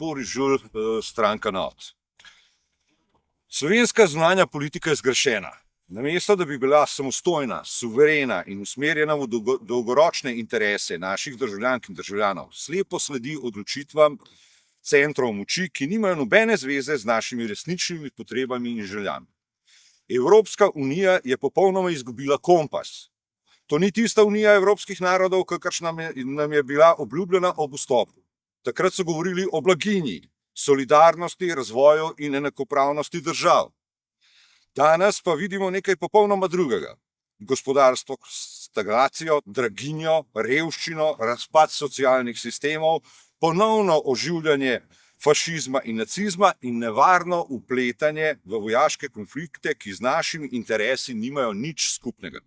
Boris Žulj, stranka NOT. Slovenska zunanja politika je zgrešena. Namesto da bi bila samostojna, suverena in usmerjena v dolgoročne interese naših državljank in državljanov, slepo sledi odločitvam centrov moči, ki nimajo nobene zveze z našimi resničnimi potrebami in željami. Evropska unija je popolnoma izgubila kompas. To ni tista unija evropskih narodov, kakršna nam je bila obljubljena ob vstopu. Takrat so govorili o blaginji, solidarnosti, razvoju in enakopravnosti držav. Danes pa vidimo nekaj popolnoma drugega. Gospodarstvo stagnacijo, draginjo, revščino, razpad socialnih sistemov, ponovno oživljanje fašizma in nacizma in nevarno vpletanje v vojaške konflikte, ki z našimi interesi nimajo nič skupnega.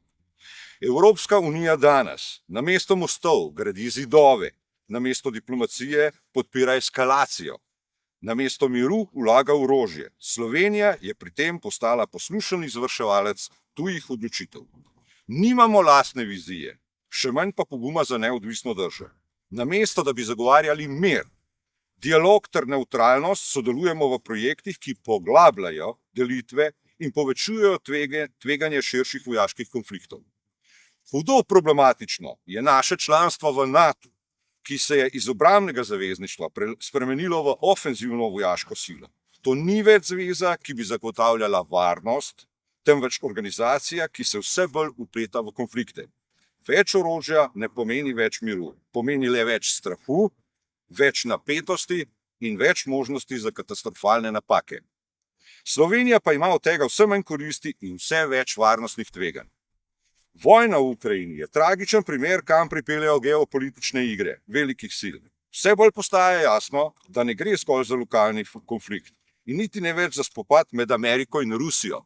Evropska unija danes namesto mostov gradi zidove, namesto diplomacije podpira eskalacijo, namesto miru vlaga orožje. Slovenija je pri tem postala poslušen izvrševalec tujih odločitev. Nimamo lastne vizije, še manj pa poguma za neodvisno držo. Namesto da bi zagovarjali mir, dialog ter nevtralnost, sodelujemo v projektih, ki poglabljajo delitve in povečujejo tveganje širših vojaških konfliktov. Hudo problematično je naše članstvo v NATO, ki se je iz obrambnega zavezništva spremenilo v ofenzivno vojaško silo. To ni več zveza, ki bi zagotavljala varnost, temveč organizacija, ki se vse bolj vpleta v konflikte. Več orožja ne pomeni več miru, pomeni le več strahu, več napetosti in več možnosti za katastrofalne napake. Slovenija pa ima od tega vse manj koristi in vse več varnostnih tveganj. Vojna v Ukrajini je tragičen primer, kam pripeljejo geopolitične igre velikih sil. Vse bolj postaja jasno, da ne gre zgolj za lokalni konflikt in niti ne več za spopad med Ameriko in Rusijo,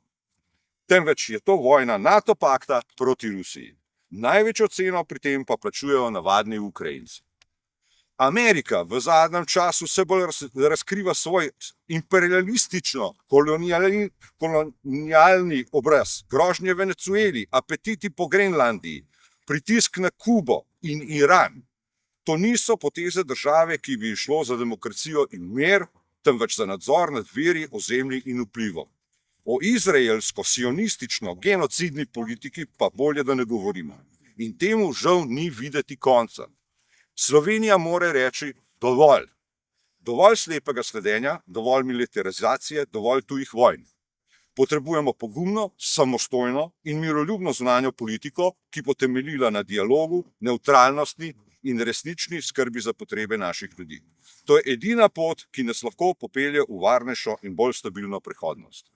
temveč je to vojna NATO pakta proti Rusiji. Največjo ceno pri tem pa plačujejo navadni Ukrajinci. Amerika v zadnjem času vse bolj razkriva svoj imperialistično kolonialni obraz, grožnje Venezueli, apetiti po Grenlandiji, pritisk na Kubo in Iran. To niso poteze države, ki bi šlo za demokracijo in mir, temveč za nadzor nad viri, ozemlji in vplivom. O izraelsko-sionistično genocidni politiki pa bolje, da ne govorimo. In temu žal ni videti konca. Slovenija mora reči dovolj. Dovolj slepega sledenja, dovolj militarizacije, dovolj tujih vojn. Potrebujemo pogumno, samostojno in miroljubno zunanjo politiko, ki bo temeljila na dialogu, nevtralnosti in resnični skrbi za potrebe naših ljudi. To je edina pot, ki nas lahko popelje v varnejšo in bolj stabilno prihodnost.